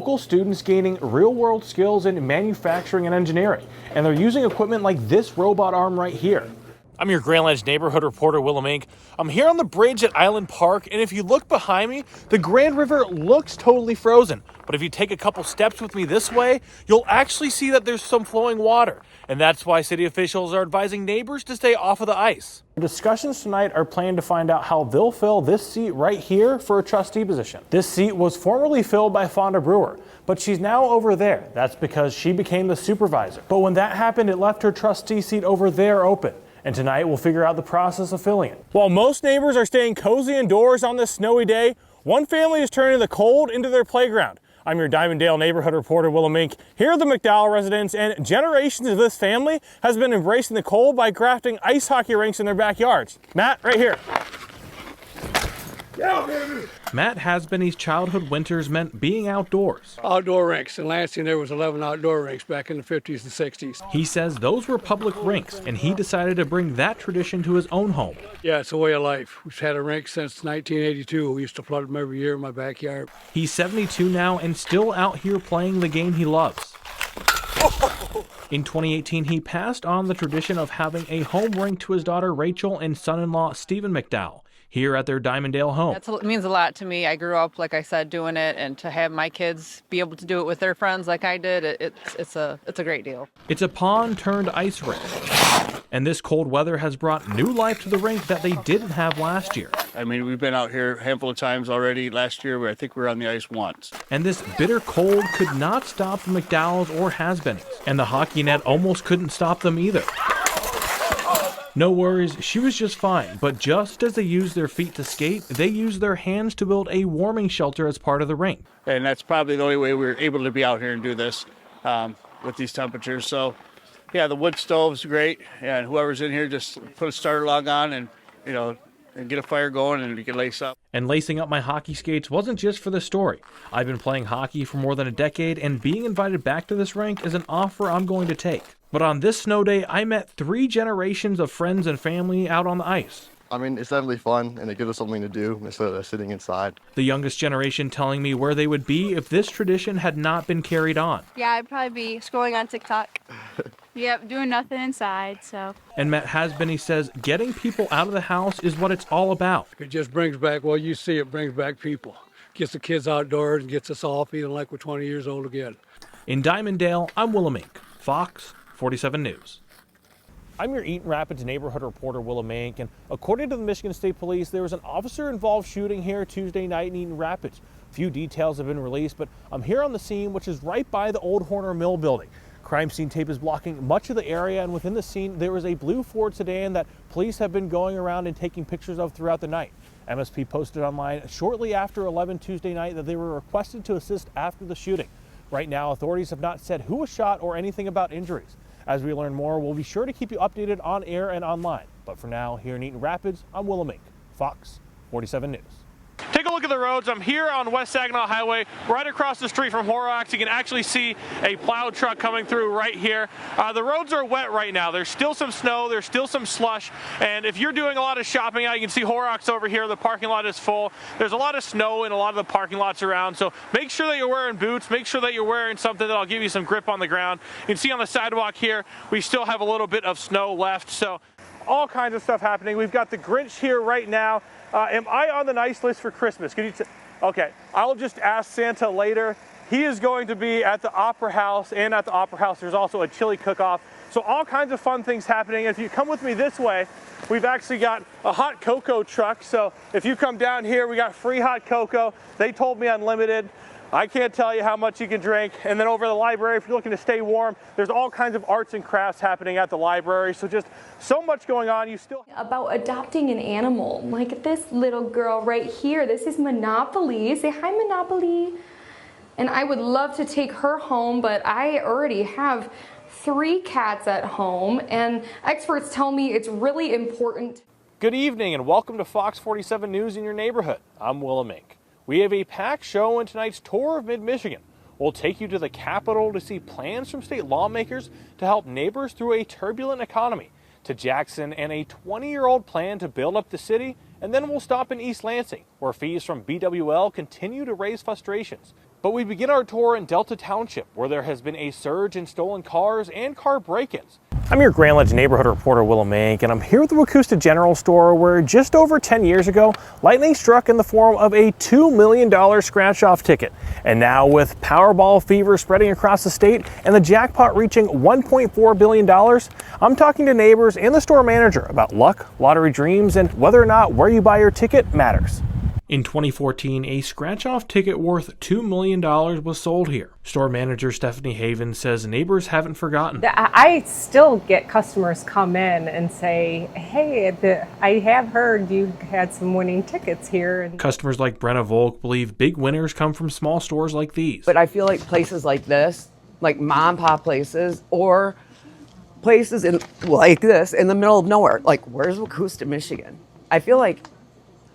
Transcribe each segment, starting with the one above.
local students gaining real-world skills in manufacturing and engineering, and they're using equipment like this robot arm right here. I'm your Grand Ledge neighborhood reporter, Lemmink. I'm here on the bridge at Island Park, and if you look behind me, the Grand River looks totally frozen. But if you take a couple steps with me this way, you'll actually see that there's some flowing water. And that's why city officials are advising neighbors to stay off of the ice. The discussions tonight are planned to find out how they'll fill this seat right here for a trustee position. This seat was formerly filled by Fonda Brewer, but she's now over there. That's because she became the supervisor. But when that happened, it left her trustee seat over there open. And tonight we'll figure out the process of filling it. While most neighbors are staying cozy indoors on this snowy day, one family is turning the cold into their playground. I'm your Diamond-Dale neighborhood reporter, Lemmink. Here are the McDowell residents, and generations of this family has been embracing the cold by crafting ice hockey rinks in their backyards. Matt, right here. Yeah, baby. Matt Hasbany's childhood winters meant being outdoors. Outdoor rinks. In Lansing, there was 11 outdoor rinks back in the 50s and 60s. He says those were public rinks, and he decided to bring that tradition to his own home. Yeah, it's a way of life. We've had a rink since 1982. We used to flood them every year in my backyard. He's 72 now and still out here playing the game he loves. In 2018, he passed on the tradition of having a home rink to his daughter Rachel and son-in-law Stephen McDowell here at their Diamond-Dale home. It means a lot to me. I grew up, like I said, doing it, and to have my kids be able to do it with their friends like I did, it's a great deal. It's a pond turned ice rink. And this cold weather has brought new life to the rink that they didn't have last year. I mean, we've been out here a handful of times already. Last year, I think we were on the ice once. And this bitter cold could not stop the McDowells or Hasbany's. And the hockey net almost couldn't stop them either. No worries, she was just fine, but just as they used their feet to skate, they used their hands to build a warming shelter as part of the rink. And that's probably the only way we were able to be out here and do this with these temperatures. So, yeah, the wood stove's great, and whoever's in here just put a starter log on and, and get a fire going and you can lace up. And lacing up my hockey skates wasn't just for the story. I've been playing hockey for more than a decade, and being invited back to this rink is an offer I'm going to take. But on this snow day, I met 3 generations of friends and family out on the ice. I mean, it's definitely fun, and it gives us something to do instead of sitting inside. The youngest generation telling me where they would be if this tradition had not been carried on. Yeah, I'd probably be scrolling on TikTok. Yep, doing nothing inside, so. And Matt Hasbany says getting people out of the house is what it's all about. It just brings back, well, you see, it brings back people. Gets the kids outdoors and gets us all feeling like we're 20 years old again. In Diamond-Dale, I'm Lemmink, Fox 47 News. I'm your Eaton Rapids neighborhood reporter, Lemmink, and according to the Michigan State Police, there was an officer-involved shooting here Tuesday night in Eaton Rapids. Few details have been released, but I'm here on the scene, which is right by the old Horner Mill building. Crime scene tape is blocking much of the area, and within the scene, there is a blue Ford sedan that police have been going around and taking pictures of throughout the night. MSP posted online shortly after 11 Tuesday night that they were requested to assist after the shooting. Right now, authorities have not said who was shot or anything about injuries. As we learn more, we'll be sure to keep you updated on air and online. But for now, here in Eaton Rapids, I'm Lemmink, Fox 47 News. Take a look at the roads. I'm here on West Saginaw Highway, right across the street from Horrocks. You can actually see a plow truck coming through right here. The roads are wet right now. There's still some snow, there's still some slush, and if you're doing a lot of shopping out, you can see Horrocks over here. The parking lot is full. There's a lot of snow in a lot of the parking lots around, so make sure that you're wearing boots. Make sure that you're wearing something that'll give you some grip on the ground. You can see on the sidewalk here, we still have a little bit of snow left, so all kinds of stuff happening. We've got the Grinch here right now. Am I on the nice list for Christmas? Could you okay, I'll just ask Santa later. He is going to be at the Opera House, and at the Opera House there's also a chili cook-off. So all kinds of fun things happening. If you come with me this way, we've actually got a hot cocoa truck. So if you come down here, we got free hot cocoa. They told me unlimited. I can't tell you how much you can drink. And then over the library, if you're looking to stay warm, there's all kinds of arts and crafts happening at the library. So just so much going on. You still about adopting an animal, like this little girl right here. This is Monopoly. Say hi, Monopoly. And I would love to take her home, but I already have 3 cats at home, and experts tell me it's really important. Good evening and welcome to Fox 47 News in your neighborhood. I'm Lemmink. We have a packed show in tonight's tour of mid-Michigan. We'll take you to the Capitol to see plans from state lawmakers to help neighbors through a turbulent economy, to Jackson and a 20-year-old plan to build up the city, and then we'll stop in East Lansing, where fees from BWL continue to raise frustrations. But we begin our tour in Delta Township, where there has been a surge in stolen cars and car break-ins. I'm your Grand Ledge neighborhood reporter, Lemmink, and I'm here at the Wacusta General Store, where just over 10 years ago, lightning struck in the form of a $2 million scratch-off ticket. And now, with Powerball fever spreading across the state and the jackpot reaching $1.4 billion, I'm talking to neighbors and the store manager about luck, lottery dreams, and whether or not where you buy your ticket matters. In 2014, a scratch-off ticket worth $2 million was sold here. Store manager Stephanie Haven says neighbors haven't forgotten. I still get customers come in and say, hey, I have heard you had some winning tickets here. Customers like Brenna Volk believe big winners come from small stores like these. But I feel like places like this, like mom and pop places, or places like this in the middle of nowhere, like where's Wacusta, Michigan? I feel like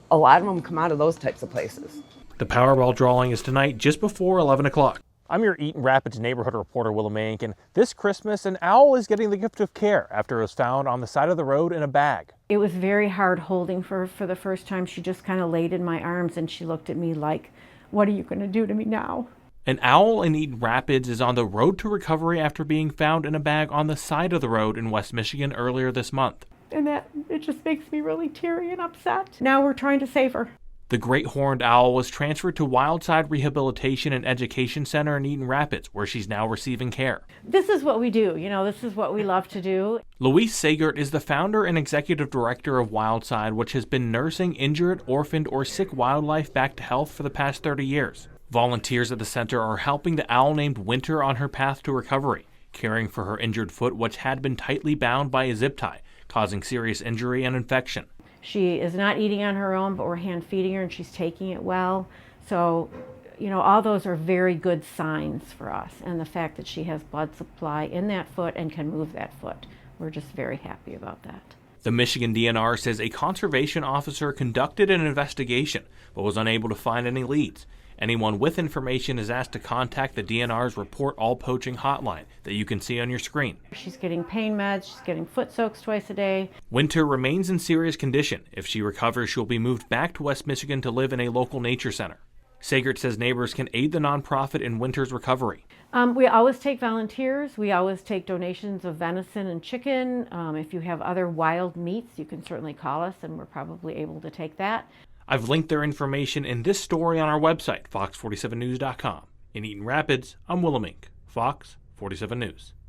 a lot of them come out of those types of places. The Powerball drawing is tonight just before 11 o'clock. I'm your Eaton Rapids neighborhood reporter, Lemmink, and this Christmas, an owl is getting the gift of care after it was found on the side of the road in a bag. It was very hard holding for the first time. She just kind of laid in my arms and she looked at me like, what are you going to do to me now? An owl in Eaton Rapids is on the road to recovery after being found in a bag on the side of the road in West Michigan earlier this month. And it just makes me really teary and upset. Now we're trying to save her. The great horned owl was transferred to Wildside Rehabilitation and Education Center in Eaton Rapids, where she's now receiving care. This is what we do. This is what we love to do. Louise Sagert is the founder and executive director of Wildside, which has been nursing injured, orphaned, or sick wildlife back to health for the past 30 years. Volunteers at the center are helping the owl named Winter on her path to recovery, caring for her injured foot, which had been tightly bound by a zip tie, causing serious injury and infection. She is not eating on her own, but we're hand feeding her and she's taking it well. So, all those are very good signs for us. And the fact that she has blood supply in that foot and can move that foot, we're just very happy about that. The Michigan DNR says a conservation officer conducted an investigation, but was unable to find any leads. Anyone with information is asked to contact the DNR's Report All Poaching hotline that you can see on your screen. She's getting pain meds, she's getting foot soaks twice a day. Winter remains in serious condition. If she recovers, she'll be moved back to West Michigan to live in a local nature center. Sagert says neighbors can aid the nonprofit in Winter's recovery. We always take volunteers. We always take donations of venison and chicken. If you have other wild meats, you can certainly call us and we're probably able to take that. I've linked their information in this story on our website, fox47news.com. In Eaton Rapids, I'm Lemmink, Fox 47 News.